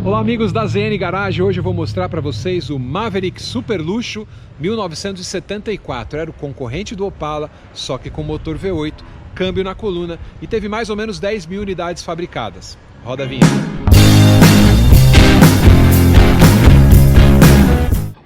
Olá amigos da ZN Garage, hoje eu vou mostrar para vocês o Maverick Super Luxo 1974. Era o concorrente do Opala, só que com motor V8, câmbio na coluna e teve mais ou menos 10 mil unidades fabricadas. Roda a vinheta.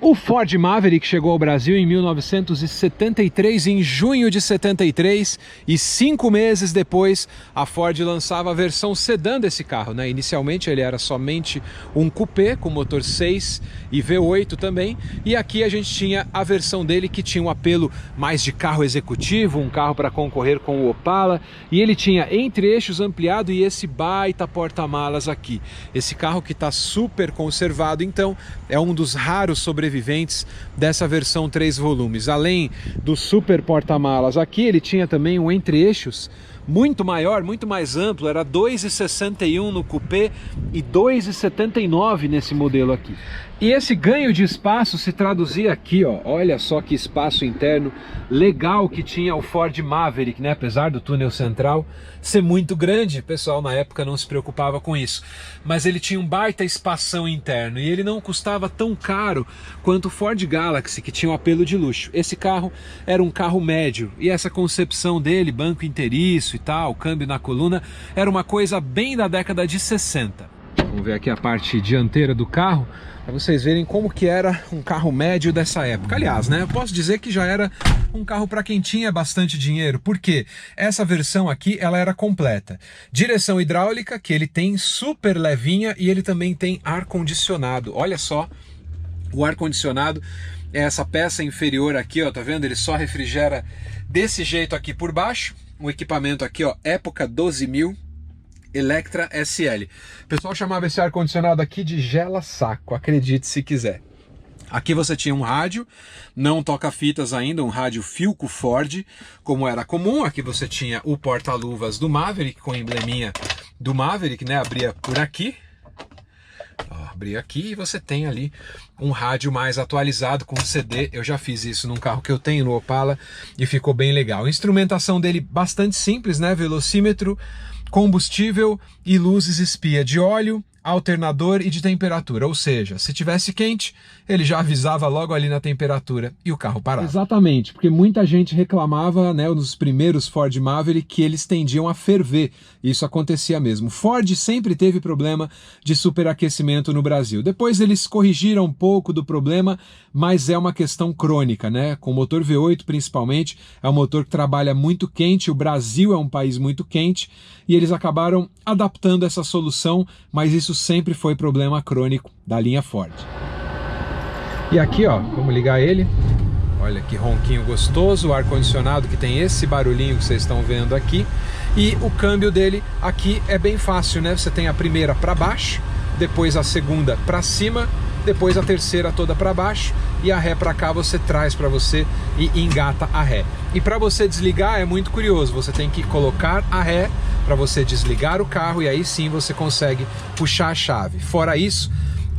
O Ford Maverick chegou ao Brasil em 1973, em junho de 73, e 5 meses depois a Ford lançava a versão sedã desse carro, né? Inicialmente ele era somente um coupé com motor 6 e V8 também, e aqui a gente tinha a versão dele que tinha um apelo mais de carro executivo, um carro para concorrer com o Opala, e ele tinha entre-eixos ampliado e esse baita porta-malas aqui. Esse carro que está super conservado, então é um dos raros sobreviventes dessa versão 3 volumes. Além do super porta-malas aqui, ele tinha também um entre-eixos muito maior, muito mais amplo, era 2,61 no coupé e 2,79 nesse modelo aqui. E esse ganho de espaço se traduzia aqui, ó, olha só que espaço interno legal que tinha o Ford Maverick, né? Apesar do túnel central ser muito grande, o pessoal na época não se preocupava com isso, mas ele tinha um baita espação interno e ele não custava tão caro quanto o Ford Galaxy, que tinha um apelo de luxo. Esse carro era um carro médio e essa concepção dele, banco inteiriço e tal, câmbio na coluna, era uma coisa bem da década de 60. Vamos ver aqui a parte dianteira do carro, para vocês verem como que era um carro médio dessa época. Aliás, né, eu posso dizer que já era um carro para quem tinha bastante dinheiro, porque essa versão aqui, ela era completa. Direção hidráulica, que ele tem super levinha, e ele também tem ar-condicionado. Olha só, o ar-condicionado é essa peça inferior aqui, ó, tá vendo? Ele só refrigera desse jeito aqui por baixo. Um equipamento aqui, ó, época 12.000. Electra SL. O pessoal chamava esse ar-condicionado aqui de gela-saco, acredite se quiser. Aqui você tinha um rádio, não toca-fitas ainda, um rádio Philco Ford, como era comum. Aqui você tinha o porta-luvas do Maverick, com o embleminha do Maverick, né? Abria por aqui. Abrir aqui e você tem ali um rádio mais atualizado com CD. Eu já fiz isso num carro que eu tenho no Opala e ficou bem legal. A instrumentação dele bastante simples, né? Velocímetro, combustível e luzes espia de óleo, alternador e de temperatura, ou seja, se tivesse quente, ele já avisava logo ali na temperatura e o carro parava. Exatamente, porque muita gente reclamava, né, nos primeiros Ford Maverick, que eles tendiam a ferver. Isso acontecia mesmo. Ford sempre teve problema de superaquecimento no Brasil. Depois eles corrigiram um pouco do problema, mas é uma questão crônica, né? Com o motor V8 principalmente, é um motor que trabalha muito quente, o Brasil é um país muito quente, e eles acabaram adaptando essa solução, mas isso sempre foi problema crônico da linha Ford. E aqui, ó, vamos ligar ele. Olha que ronquinho gostoso, o ar-condicionado que tem esse barulhinho que vocês estão vendo aqui. E o câmbio dele aqui é bem fácil, né? Você tem a primeira para baixo, depois a segunda para cima, depois a terceira toda para baixo e a ré para cá você traz para você e engata a ré. E para você desligar é muito curioso, você tem que colocar a ré para você desligar o carro e aí sim você consegue puxar a chave. Fora isso,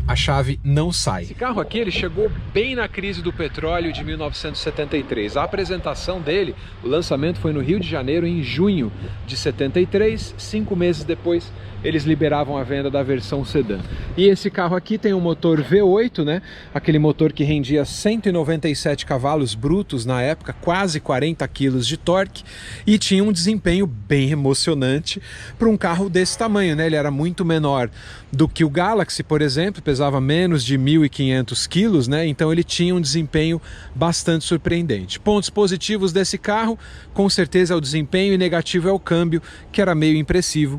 a chave não sai. Esse carro aqui ele chegou bem na crise do petróleo de 1973. A apresentação dele, o lançamento foi no Rio de Janeiro em junho de 73. 5 meses depois eles liberavam a venda da versão sedã. E esse carro aqui tem um motor V8, né? Aquele motor que rendia 197 cavalos brutos na época, quase 40 quilos de torque, e tinha um desempenho bem emocionante para um carro desse tamanho, né? Ele era muito menor do que o Galaxy, por exemplo, pesava menos de 1.500 quilos, né? Então ele tinha um desempenho bastante surpreendente. Pontos positivos desse carro, com certeza é o desempenho, e negativo é o câmbio, que era meio impreciso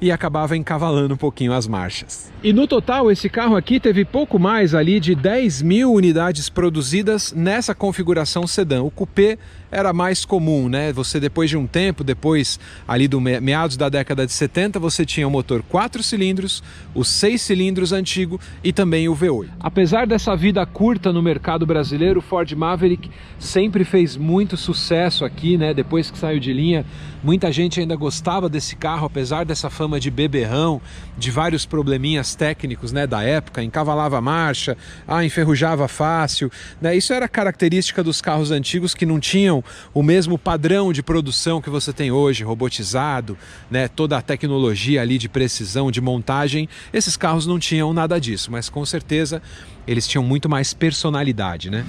e acabava encavalando um pouquinho as marchas. E no total esse carro aqui teve pouco mais ali de 10 mil unidades produzidas nessa configuração sedã. O coupé era mais comum, né? Você depois de um tempo, depois ali do meados da década de 70, você tinha o motor 4 cilindros, os 6 cilindros antigo e também o V8. Apesar dessa vida curta no mercado brasileiro, o Ford Maverick sempre fez muito sucesso aqui, né? Depois que saiu de linha, muita gente ainda gostava desse carro, apesar dessa fama de beberrão, de vários probleminhas técnicos, né, da época, encavalava a marcha, enferrujava fácil, né? Isso era característica dos carros antigos que não tinham o mesmo padrão de produção que você tem hoje, robotizado, né? Toda a tecnologia ali de precisão, de montagem. Esses carros não tinham nada disso, mas com certeza eles tinham muito mais personalidade, né?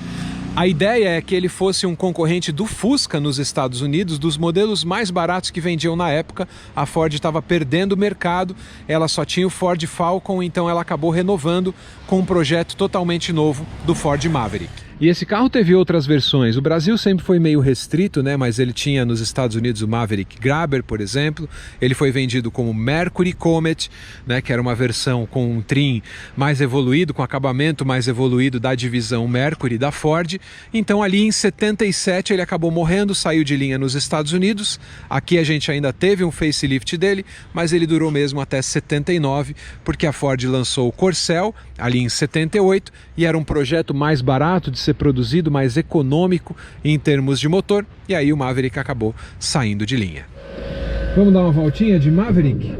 A ideia é que ele fosse um concorrente do Fusca nos Estados Unidos, dos modelos mais baratos que vendiam na época. A Ford estava perdendo o mercado, ela só tinha o Ford Falcon, então ela acabou renovando com um projeto totalmente novo do Ford Maverick. E esse carro teve outras versões. O Brasil sempre foi meio restrito, né? Mas ele tinha nos Estados Unidos o Maverick Grabber, por exemplo. Ele foi vendido como Mercury Comet, né? Que era uma versão com um trim mais evoluído, com acabamento mais evoluído da divisão Mercury da Ford. Então ali em 77 ele acabou morrendo, saiu de linha nos Estados Unidos. Aqui a gente ainda teve um facelift dele, mas ele durou mesmo até 79, porque a Ford lançou o Corcel ali em 78 e era um projeto mais barato de ser produzido, mais econômico em termos de motor, e aí o Maverick acabou saindo de linha. Vamos dar uma voltinha de Maverick?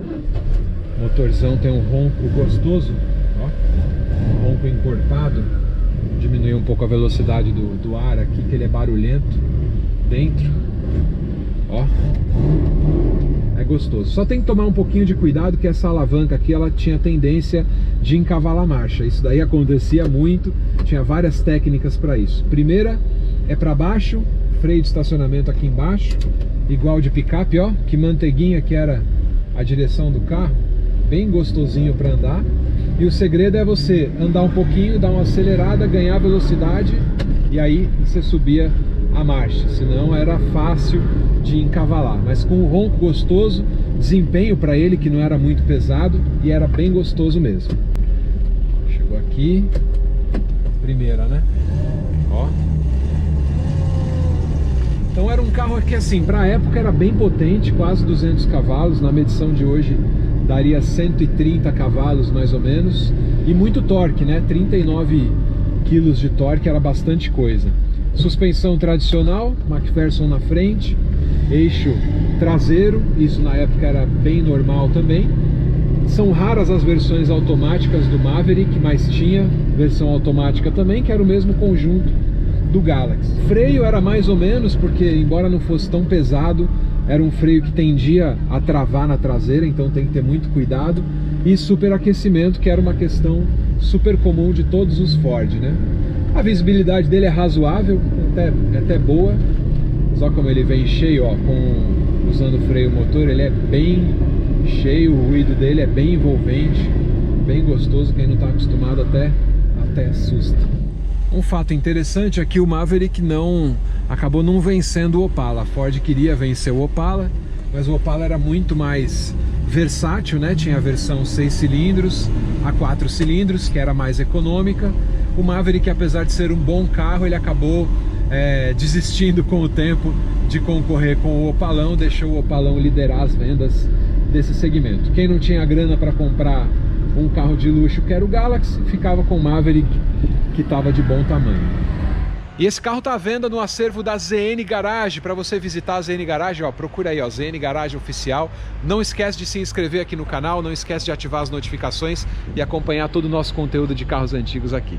O motorzão tem um ronco gostoso, ó, um ronco encorpado. Diminuir um pouco a velocidade do ar aqui, que ele é barulhento dentro, ó, é gostoso. Só tem que tomar um pouquinho de cuidado, que essa alavanca aqui ela tinha tendência de encavalar a marcha. Isso daí acontecia muito, tinha várias técnicas para isso. Primeira é para baixo, freio de estacionamento aqui embaixo, igual de picape, ó, que manteiguinha que era a direção do carro, bem gostosinho para andar. E o segredo é você andar um pouquinho, dar uma acelerada, ganhar velocidade e aí você subia a marcha, senão era fácil de encavalar. Mas com um ronco gostoso, desempenho para ele que não era muito pesado e era bem gostoso mesmo. Chegou aqui, primeira, né? Ó. Então era um carro que assim, para a época era bem potente, quase 200 cavalos, na medição de hoje daria 130 cavalos mais ou menos, e muito torque, né? 39 quilos de torque, era bastante coisa. Suspensão tradicional, McPherson na frente, eixo traseiro, isso na época era bem normal também. São raras as versões automáticas do Maverick, mas tinha versão automática também, que era o mesmo conjunto do Galaxy. Freio era mais ou menos, porque embora não fosse tão pesado, era um freio que tendia a travar na traseira, então tem que ter muito cuidado. E superaquecimento, que era uma questão super comum de todos os Ford, né? A visibilidade dele é razoável, até boa. Só como ele vem cheio, ó, usando freio motor, ele é bem cheio, o ruído dele é bem envolvente, bem gostoso. Quem não está acostumado até assusta. Um fato interessante é que o Maverick acabou não vencendo o Opala. A Ford queria vencer o Opala, mas o Opala era muito mais versátil, né? Tinha a versão 6 cilindros, a 4 cilindros, que era mais econômica. O Maverick, apesar de ser um bom carro, ele acabou desistindo com o tempo de concorrer com o Opalão, deixou o Opalão liderar as vendas desse segmento. Quem não tinha grana para comprar um carro de luxo, que era o Galaxy, ficava com o Maverick, que estava de bom tamanho. E esse carro está à venda no acervo da ZN Garage. Para você visitar a ZN Garage, ó, procura aí, ó, ZN Garage Oficial. Não esquece de se inscrever aqui no canal, não esquece de ativar as notificações e acompanhar todo o nosso conteúdo de carros antigos aqui.